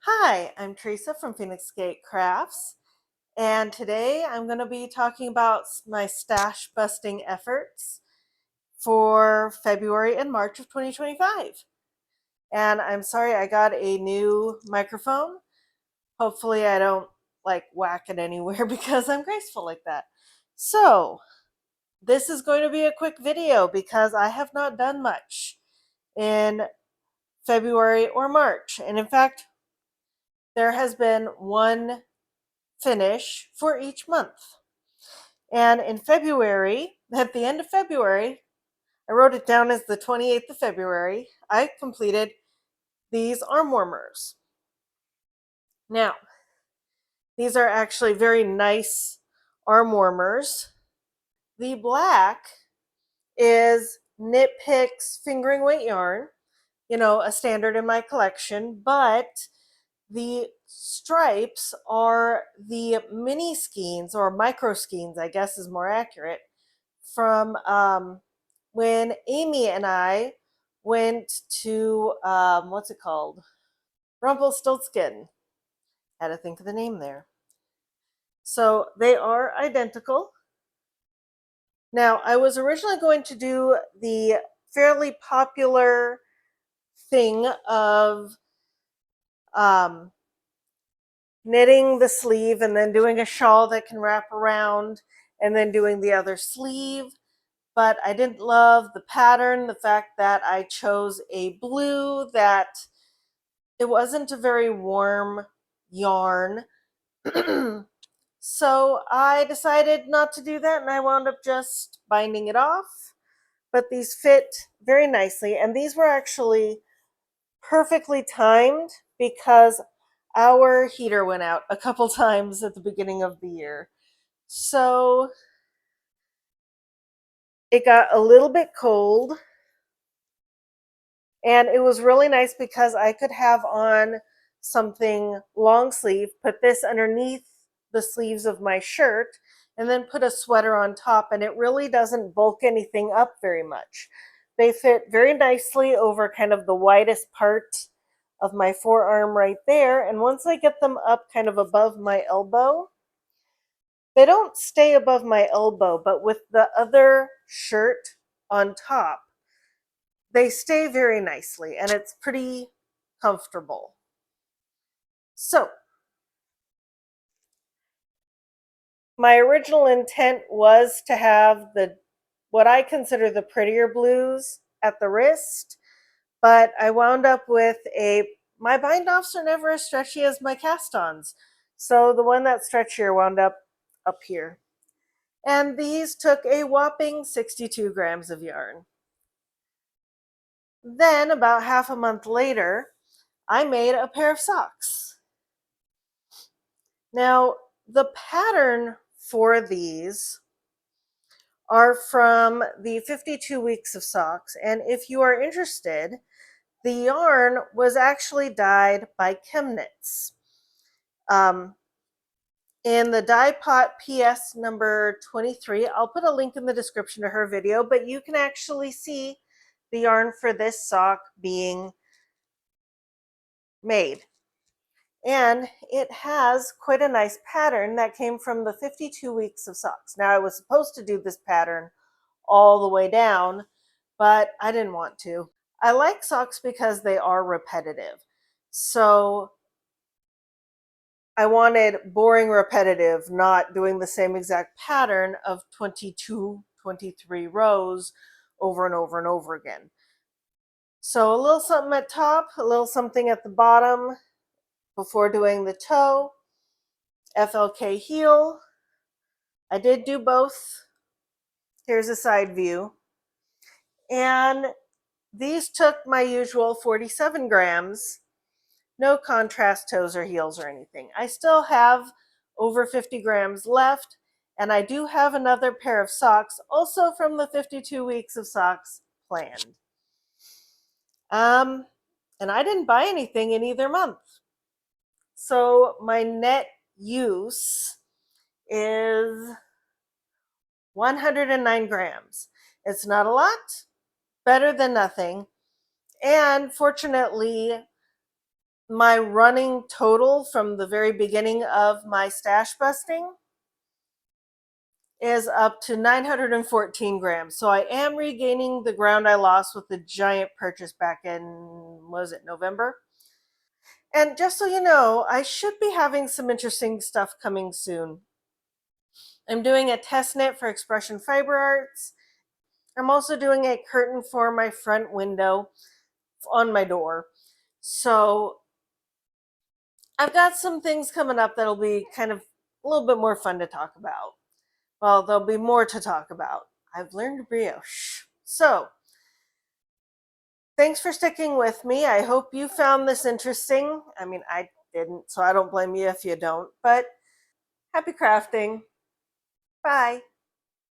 Hi, I'm Teresa from Phoenix Gate Crafts, and today I'm going to be talking about my stash busting efforts for February and March of 2025. And I'm sorry I got a new microphone. Hopefully I don't whack it anywhere because I'm graceful like that. So, this is going to be a quick video because I have not done much in February or March. And in fact, there has been one finish for each month. And in February, at the end of February, I wrote it down as the 28th of February, I completed these arm warmers. Now, these are actually very nice arm warmers. The black is Knit Picks fingering weight yarn, a standard in my collection, but the stripes are the mini skeins or micro skeins, I guess is more accurate, from when Amy and I went to, what's it called? Rumpelstiltskin. Had to think of the name there. So they are identical. Now, I was originally going to do the fairly popular thing of um, knitting the sleeve and then doing a shawl that can wrap around and then doing the other sleeve. But I didn't love the pattern, the fact that I chose a blue, that it wasn't a very warm yarn. So I decided not to do that and I wound up just binding it off. But these fit very nicely, and these were actually perfectly timed because our heater went out a couple times at the beginning of the year. So it got a little bit cold, and it was really nice because I could have on something long sleeve, put this underneath the sleeves of my shirt, and then put a sweater on top, and it really doesn't bulk anything up very much. They fit very nicely over kind of the widest part of my forearm right there, and once I get them up kind of above my elbow, they don't stay above my elbow, but with the other shirt on top, they stay very nicely and it's pretty comfortable. So, my original intent was to have what I consider the prettier blues at the wrist, but I wound up with my bind offs are never as stretchy as my cast-ons. So the one that's stretchier wound up here. And these took a whopping 62 grams of yarn. Then, about half a month later, I made a pair of socks. Now, the pattern for these are from the 52 Weeks of Socks, and if you are interested, the yarn was actually dyed by ChemKnits. In the Dye Pot PS number 23, I'll put a link in the description to her video, but you can actually see the yarn for this sock being made. And it has quite a nice pattern that came from the 52 Weeks of Socks. Now, I was supposed to do this pattern all the way down, but I didn't want to. I like socks because they are repetitive. So I wanted boring repetitive, not doing the same exact pattern of 22, 23 rows over and over and over again. So a little something at top, a little something at the bottom before doing the toe. FLK heel. I did do both. Here's a side view. And these took my usual 47 grams. No contrast toes or heels or anything. I still have over 50 grams left, and I do have another pair of socks, also from the 52 Weeks of Socks planned. And I didn't buy anything in either month. So my net use is 109 grams. It's not a lot, better than nothing. And fortunately, my running total from the very beginning of my stash busting is up to 914 grams. So I am regaining the ground I lost with the giant purchase back in, was it November? And just so you know, I should be having some interesting stuff coming soon. I'm doing a test knit for Expression Fiber Arts. I'm also doing a curtain for my front window on my door. So I've got some things coming up that'll be kind of a little bit more fun to talk about. Well, there'll be more to talk about. I've learned brioche. So, thanks for sticking with me. I hope you found this interesting. I mean, I didn't, so I don't blame you if you don't. But happy crafting. Bye.